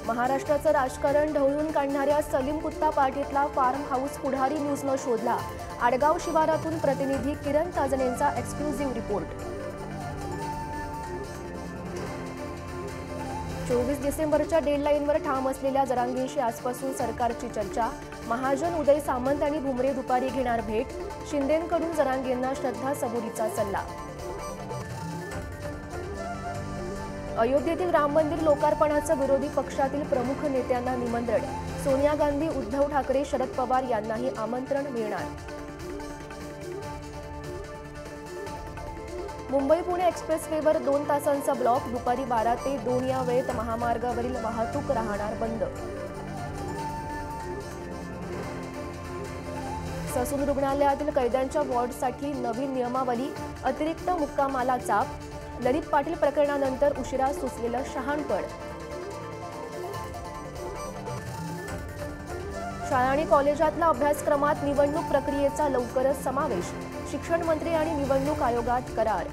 महाराष्ट्राचं राजकारण ढवळून काढणाऱ्या सलीम कुत्ता पार्टीतला फार्म हाऊस पुढारी न्यूजनं शोधला। आडगाव शिवारातून प्रतिनिधी किरण ताजणेंचा एक्सक्लुझिव्ह रिपोर्ट। 24 डिसेंबरच्या डेडलाईनवर ठाम असलेल्या जरांगेंशी आजपासून सरकारची चर्चा। महाजन उदय सामंत आणि भुमरे दुपारी घेणार भेट। शिंदेंकडून जरांगेंना श्रद्धा सबुरीचा सल्ला। अयोध्येतील राम मंदिर लोकार्पणाचं विरोधी पक्षातील प्रमुख नेत्यांना निमंत्रण। सोनिया गांधी, उद्धव ठाकरे, शरद पवार यांनाही आमंत्रण मिळणार। मुंबई-पुणे एक्सप्रेसवेवर 2 तासांचा ब्लॉक। दुपारी 12 ते 2 या वेळेत महामार्गावरील वाहतूक राहणार बंद। ससून रुग्णालयातील कैद्यांच्या वॉर्डसाठी नवीन नियमावली। अतिरिक्त मुक्कामाला चाप। ललित पाटील प्रकरणानंतर उशिरा सुचलेलं शहाणपण। शाळा आणि कॉलेजातल्या अभ्यासक्रमात निवडणूक प्रक्रियेचा लवकरच समावेश। शिक्षण मंत्री आणि निवडणूक आयोगात करार।